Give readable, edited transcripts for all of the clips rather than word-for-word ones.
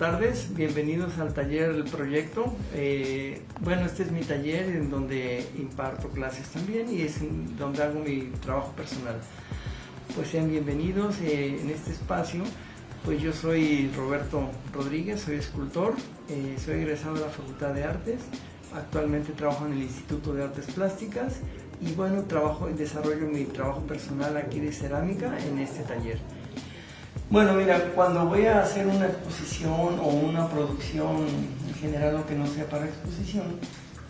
tardes, bienvenidos al taller del proyecto. Bueno, este es mi taller en donde imparto clases también y es donde hago mi trabajo personal. Pues sean bienvenidos en este espacio. Pues yo soy Roberto Rodríguez, soy escultor, soy egresado de la Facultad de Artes, actualmente trabajo en el Instituto de Artes Plásticas y bueno, desarrollo mi trabajo personal aquí de cerámica en este taller. Bueno, mira, cuando voy a hacer una exposición o una producción en general, aunque no sea para exposición,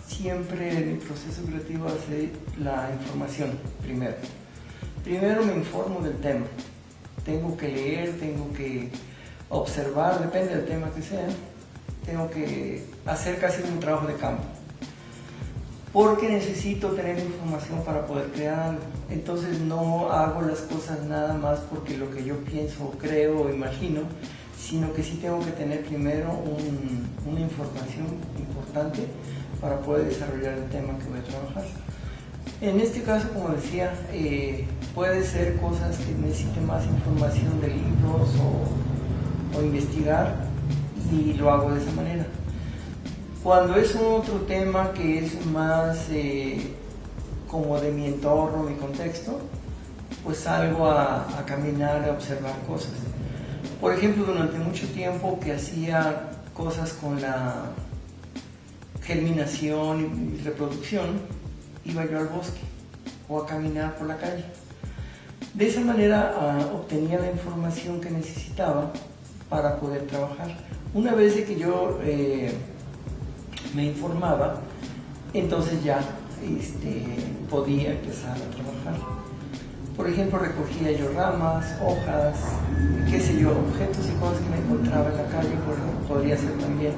siempre mi proceso creativo hace la información primero. Primero me informo del tema. Tengo que leer, tengo que observar, depende del tema que sea, tengo que hacer casi un trabajo de campo. Porque necesito tener información para poder crear algo. Entonces no hago las cosas nada más porque lo que yo pienso, creo o imagino, sino que sí tengo que tener primero una información importante para poder desarrollar el tema que voy a trabajar. En este caso, como decía, puede ser cosas que necesiten más información de libros o investigar, y lo hago de esa manera. Cuando es otro tema que es más como de mi entorno, mi contexto, pues salgo a caminar, a observar cosas. Por ejemplo, durante mucho tiempo que hacía cosas con la germinación y reproducción, iba yo al bosque o a caminar por la calle. De esa manera obtenía la información que necesitaba para poder trabajar. Una vez de que yo me informaba, entonces ya podía empezar a trabajar. Por ejemplo, recogía yo ramas, hojas, qué sé yo, objetos y cosas que me encontraba en la calle. Por ejemplo, podría ser también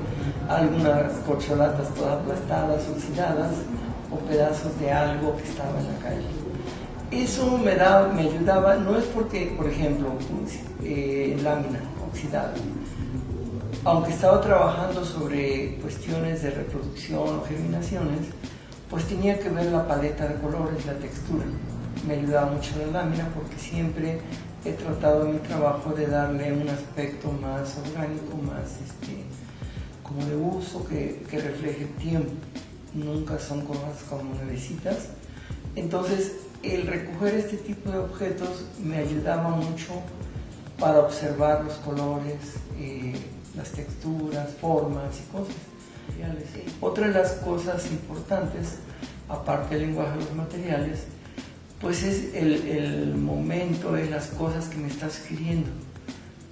algunas corcholatas todas aplastadas, oxidadas, o pedazos de algo que estaba en la calle. Eso me ayudaba, no es porque, por ejemplo, lámina oxidada, aunque estaba trabajando sobre cuestiones de reproducción o germinaciones, pues tenía que ver la paleta de colores, la textura. Me ayudaba mucho la lámina porque siempre he tratado en mi trabajo de darle un aspecto más orgánico, más como de uso, que refleje el tiempo. Nunca son cosas como nuevecitas. Entonces, el recoger este tipo de objetos me ayudaba mucho para observar los colores, las texturas, formas y cosas. Otra de las cosas importantes, aparte del lenguaje de los materiales, pues es el momento, es las cosas que me está sugiriendo.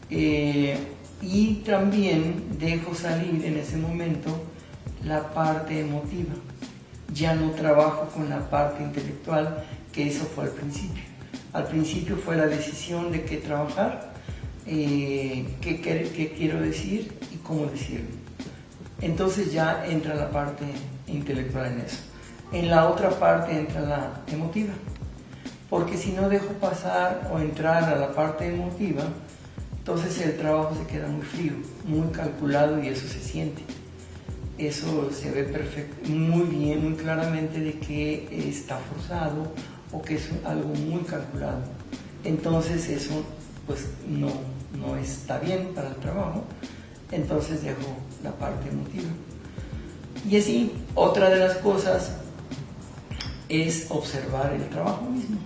Y también dejo salir en ese momento la parte emotiva. Ya no trabajo con la parte intelectual, que eso fue al principio. Al principio fue la decisión de qué trabajar, qué quiero decir y cómo decirlo. Entonces ya entra la parte intelectual en eso. En la otra parte entra la emotiva, porque si no dejo pasar o entrar a la parte emotiva, entonces el trabajo se queda muy frío, muy calculado, y eso se siente. Eso se ve muy bien, muy claramente de que está forzado o que es algo muy calculado. Entonces eso pues no está bien para el trabajo, entonces dejo la parte emotiva. Y así, otra de las cosas es observar el trabajo mismo.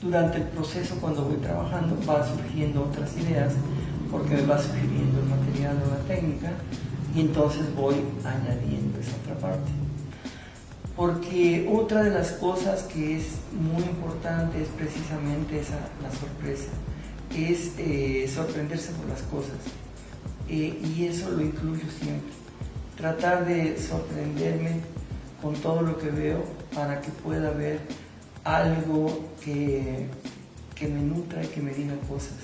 Durante el proceso, cuando voy trabajando, van surgiendo otras ideas, porque me va sugiriendo el material o la técnica, y entonces voy añadiendo esa otra parte. Porque otra de las cosas que es muy importante es precisamente la sorpresa, es sorprenderse por las cosas, y eso lo incluyo siempre. Tratar de sorprenderme con todo lo que veo para que pueda ver algo que me nutra y que me diga cosas,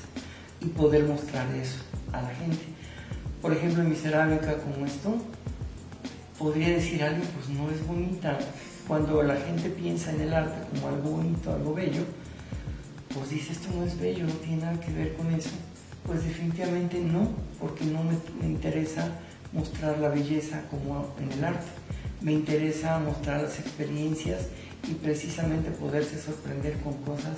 y poder mostrar eso a la gente. Por ejemplo, en mi cerámica como esto, podría decir alguien, pues no es bonita. Cuando la gente piensa en el arte como algo bonito, algo bello, pues dice, esto no es bello, no tiene nada que ver con eso. Pues definitivamente no, porque no me interesa mostrar la belleza como en el arte. Me interesa mostrar las experiencias y precisamente poderse sorprender con cosas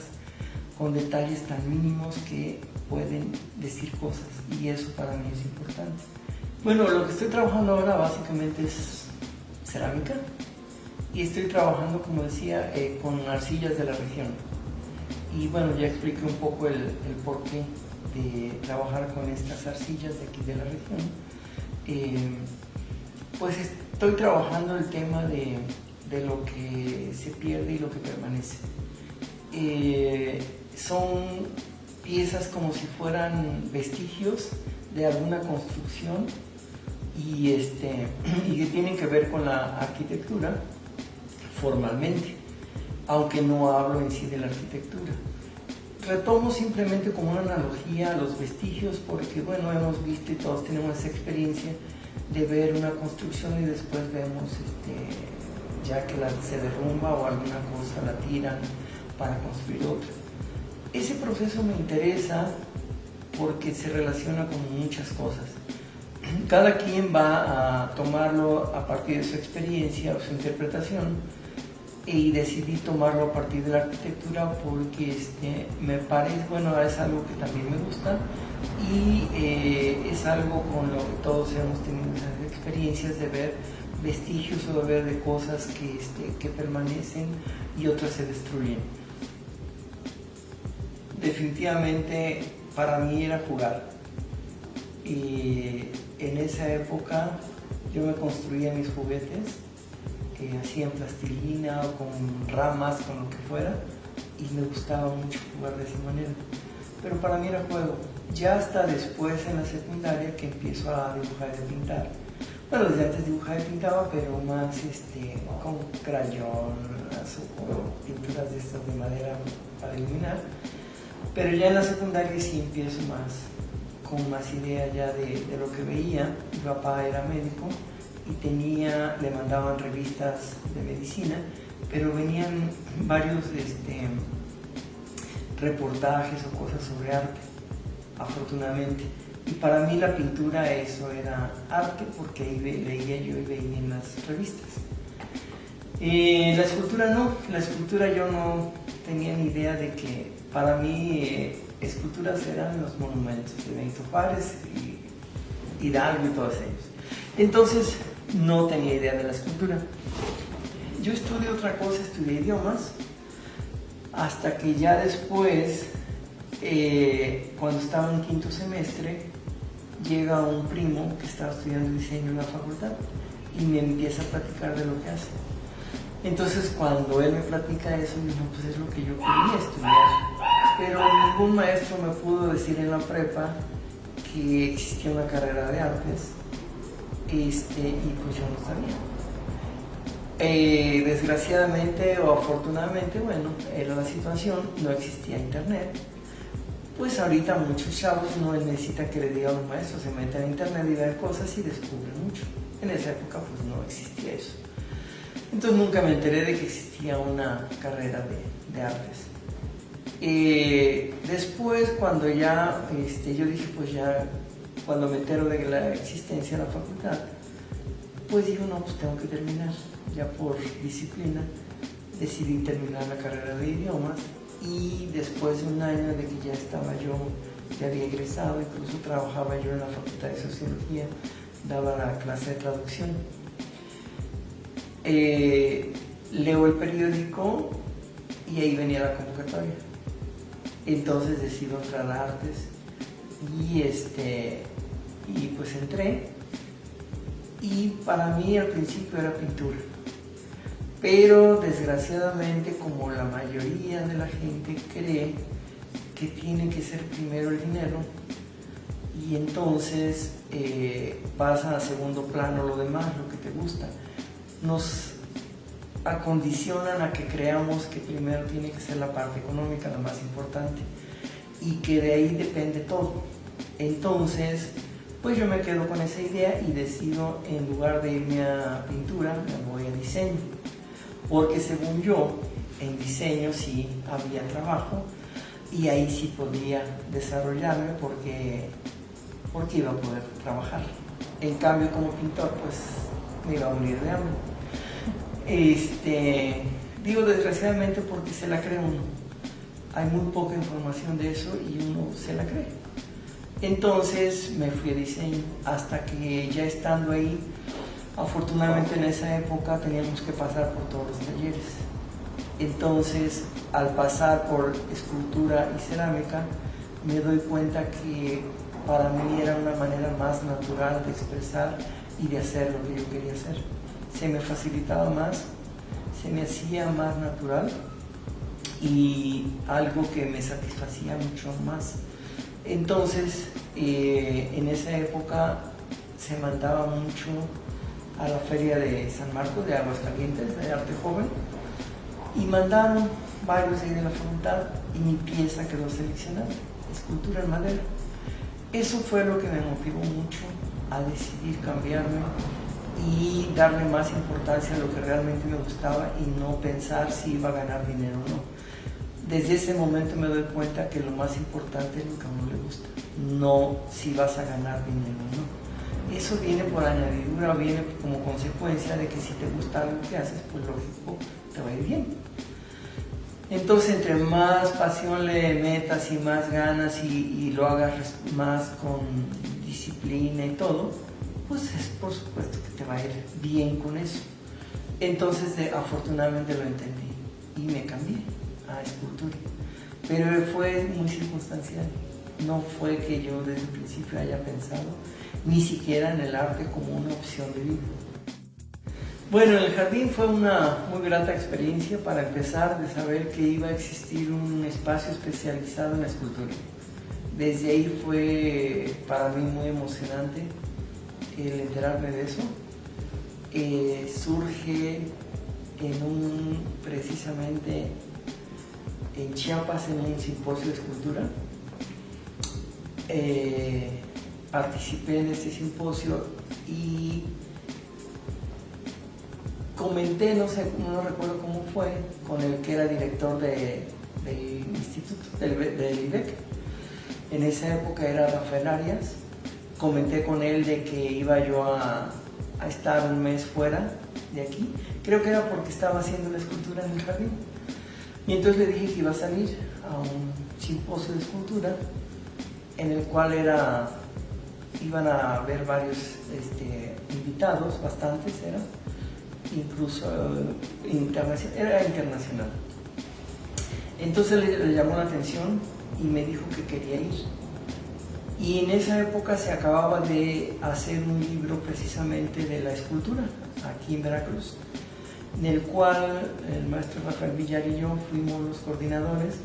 con detalles tan mínimos que pueden decir cosas, y eso para mí es importante. Bueno, lo que estoy trabajando ahora básicamente es cerámica, y estoy trabajando, como decía, con arcillas de la región. Y bueno, ya expliqué un poco el porqué de trabajar con estas arcillas de aquí de la región. Pues estoy trabajando el tema de lo que se pierde y lo que permanece. Son piezas como si fueran vestigios de alguna construcción y que tienen que ver con la arquitectura formalmente, aunque no hablo en sí de la arquitectura. Retomo simplemente como una analogía a los vestigios porque, bueno, hemos visto y todos tenemos esa experiencia de ver una construcción y después vemos ya que se derrumba o alguna cosa la tiran para construir otra. Ese proceso me interesa porque se relaciona con muchas cosas. Cada quien va a tomarlo a partir de su experiencia o su interpretación, y decidí tomarlo a partir de la arquitectura porque me parece, bueno, es algo que también me gusta y es algo con lo que todos hemos tenido esas experiencias de ver vestigios o de ver de cosas que permanecen y otras se destruyen. Definitivamente para mí era jugar, y en esa época yo me construía mis juguetes, hacía en plastilina o con ramas, con lo que fuera, y me gustaba mucho jugar de esa manera, pero para mí era juego. Ya hasta después en la secundaria que empiezo a dibujar y a pintar. Bueno, desde antes dibujaba y pintaba, pero más con crayón o con pinturas de estas de madera para iluminar. Pero ya en la secundaria sí empiezo con más idea ya de lo que veía. Mi papá era médico y le mandaban revistas de medicina, pero venían varios reportajes o cosas sobre arte, afortunadamente. Y para mí la pintura, eso era arte, porque ahí leía yo y veía en las revistas. La escultura no, la escultura yo no tenía ni idea de que para mí esculturas eran los monumentos de Benito Juárez y Hidalgo y todos ellos. Entonces no tenía idea de la escultura. Yo estudié otra cosa, estudié idiomas, hasta que ya después, cuando estaba en quinto semestre, llega un primo que estaba estudiando diseño en la facultad y me empieza a platicar de lo que hace. Entonces cuando él me platica eso, me dijo, pues es lo que yo quería estudiar, pero ningún maestro me pudo decir en la prepa que existía una carrera de artes, y pues yo no sabía. Desgraciadamente o afortunadamente, bueno, era la situación, no existía internet. Pues ahorita muchos chavos no necesitan que le digan a un maestro, se meten a internet y ven cosas y descubren mucho. En esa época pues no existía eso. Entonces nunca me enteré de que existía una carrera de artes. Después, cuando ya yo dije, pues ya, cuando me entero de la existencia de la facultad, pues digo, no, pues tengo que terminar. Ya por disciplina decidí terminar la carrera de idiomas, y después de un año de que ya había egresado, incluso trabajaba yo en la Facultad de Sociología, daba la clase de traducción. Leo el periódico y ahí venía la convocatoria. Entonces decido entrar a artes y pues entré, y para mí al principio era pintura, pero desgraciadamente, como la mayoría de la gente cree que tiene que ser primero el dinero, y entonces pasa a segundo plano lo demás, lo que te gusta. Nos acondicionan a que creamos que primero tiene que ser la parte económica la más importante, y que de ahí depende todo. Entonces, pues yo me quedo con esa idea y decido, en lugar de irme a pintura, me voy a diseño, porque según yo, en diseño sí había trabajo y ahí sí podía desarrollarme porque iba a poder trabajar. En cambio, como pintor, pues me iba a morir de hambre. Digo desgraciadamente porque se la cree uno, hay muy poca información de eso y uno se la cree. Entonces me fui a diseño hasta que ya estando ahí, afortunadamente en esa época teníamos que pasar por todos los talleres. Entonces, al pasar por escultura y cerámica, me doy cuenta que para mí era una manera más natural de expresar y de hacer lo que yo quería hacer. Se me facilitaba más, se me hacía más natural y algo que me satisfacía mucho más. Entonces, en esa época se mandaba mucho a la feria de San Marcos de Aguascalientes, de Arte Joven, y mandaron varios ahí de la facultad y mi pieza quedó seleccionada, escultura en madera. Eso fue lo que me motivó mucho a decidir cambiarme y darle más importancia a lo que realmente me gustaba y no pensar si iba a ganar dinero o no. Desde ese momento me doy cuenta que lo más importante es lo que a uno le gusta, no si vas a ganar dinero o no. Eso viene por añadidura, viene como consecuencia de que si te gusta algo que haces, pues lógico, te va a ir bien. Entonces, entre más pasión le metas y más ganas y lo hagas más con disciplina y todo, pues es por supuesto que te va a ir bien con eso. Entonces, afortunadamente lo entendí y me cambié a escultura. Pero fue muy circunstancial. No fue que yo desde el principio haya pensado ni siquiera en el arte como una opción de vida. Bueno, el jardín fue una muy grata experiencia para empezar, de saber que iba a existir un espacio especializado en la escultura. Desde ahí fue para mí muy emocionante el enterarme de eso. Surge precisamente en Chiapas, en un simposio de escultura. Participé en este simposio y comenté, no recuerdo cómo fue, con el que era director del instituto, del IBEC. En esa época era Rafael Arias. Comenté con él de que iba yo a estar un mes fuera de aquí. Creo que era porque estaba haciendo la escultura en el jardín. Y entonces le dije que iba a salir a un simposio de escultura en el cual iban a haber varios invitados, bastantes eran, incluso era internacional. Entonces le llamó la atención y me dijo que quería ir. Y en esa época se acababa de hacer un libro precisamente de la escultura aquí en Veracruz, en el cual el maestro Rafael Villar y yo fuimos los coordinadores,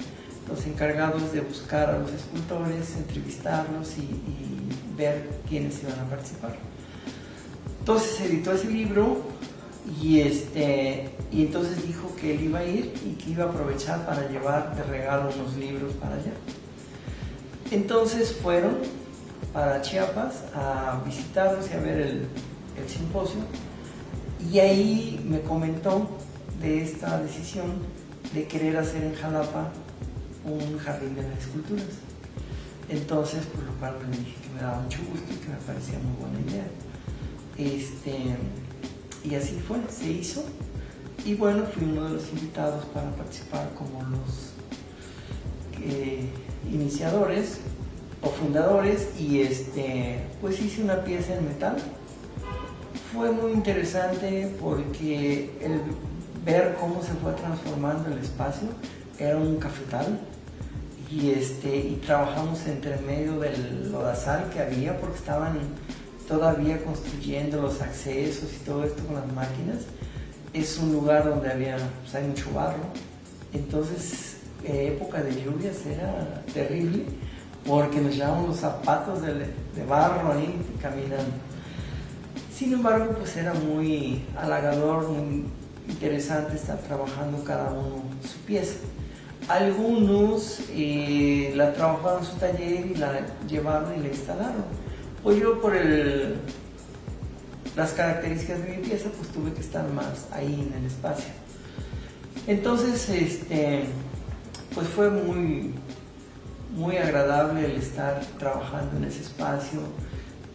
los encargados de buscar a los escultores, entrevistarlos y ver quiénes iban a participar. Entonces se editó ese libro y entonces dijo que él iba a ir y que iba a aprovechar para llevar de regalo unos libros para allá. Entonces fueron para Chiapas a visitarnos y a ver el simposio, y ahí me comentó de esta decisión de querer hacer en Jalapa un jardín de las esculturas. Entonces, por lo cual le dije que me daba mucho gusto y que me parecía muy buena idea. Y así fue, se hizo. Y bueno, fui uno de los invitados para participar como los iniciadores o fundadores, y pues hice una pieza en metal. Fue muy interesante porque el ver cómo se fue transformando el espacio. Era un cafetal y trabajamos entre medio del lodazal que había, porque estaban todavía construyendo los accesos y todo esto con las máquinas. Es un lugar donde hay mucho barro. Entonces, época de lluvias era terrible porque nos llevábamos los zapatos de barro ahí caminando. Sin embargo, pues era muy halagador, muy interesante estar trabajando cada uno su pieza. Algunos la trabajaron en su taller y la llevaron y la instalaron. Pues yo, por las características de mi pieza, pues tuve que estar más ahí en el espacio. Entonces, pues fue muy, muy agradable el estar trabajando en ese espacio,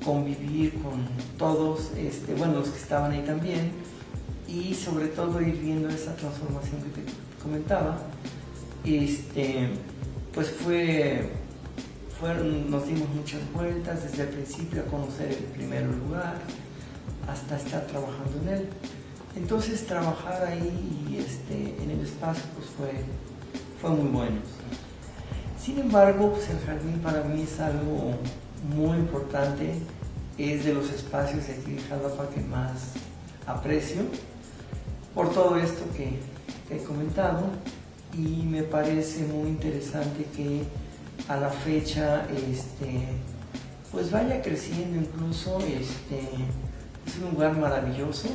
convivir con todos, los que estaban ahí también, y sobre todo ir viendo esa transformación que te comentaba. Pues nos dimos muchas vueltas desde el principio a conocer el primer lugar hasta estar trabajando en él. Entonces trabajar ahí en el espacio pues fue muy bueno. Sin embargo, pues el jardín para mí es algo muy importante, es de los espacios de aquí de Jalapa que más aprecio por todo esto que he comentado, y me parece muy interesante que a la fecha pues vaya creciendo incluso. Es un lugar maravilloso.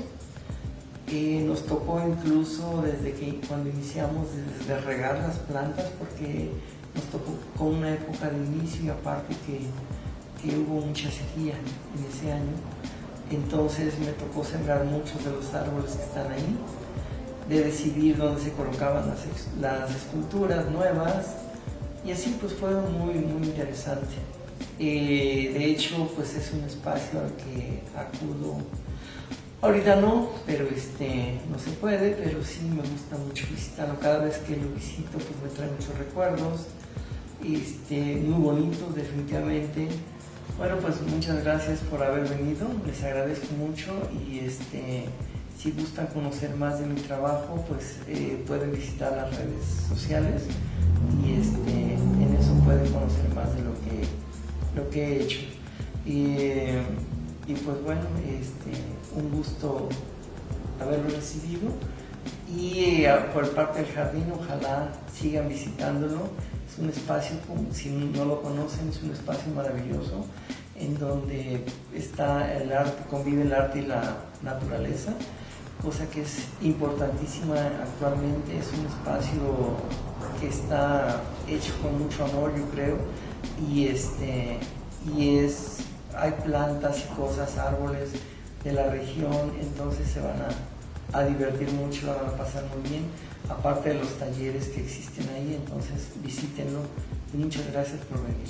Nos tocó incluso desde que cuando iniciamos desde regar las plantas, porque nos tocó con una época de inicio y aparte que hubo mucha sequía en ese año. Entonces me tocó sembrar muchos de los árboles que están ahí, de decidir dónde se colocaban las esculturas nuevas, y así pues fue muy interesante. De hecho pues es un espacio al que acudo, ahorita no, pero no se puede, pero sí me gusta mucho visitarlo. Cada vez que lo visito pues me trae muchos recuerdos, muy bonitos definitivamente. Bueno, pues muchas gracias por haber venido, les agradezco mucho, y si gustan conocer más de mi trabajo, pues pueden visitar las redes sociales, y en eso pueden conocer más de lo que he hecho. Y pues bueno, un gusto haberlo recibido, y por parte del jardín ojalá sigan visitándolo. Es un espacio, si no lo conocen, es un espacio maravilloso en donde está el arte, convive el arte y la naturaleza, cosa que es importantísima actualmente. Es un espacio que está hecho con mucho amor, yo creo, y hay plantas y cosas, árboles de la región, entonces se van a divertir mucho, la van a pasar muy bien, aparte de los talleres que existen ahí. Entonces visítenlo, y muchas gracias por venir.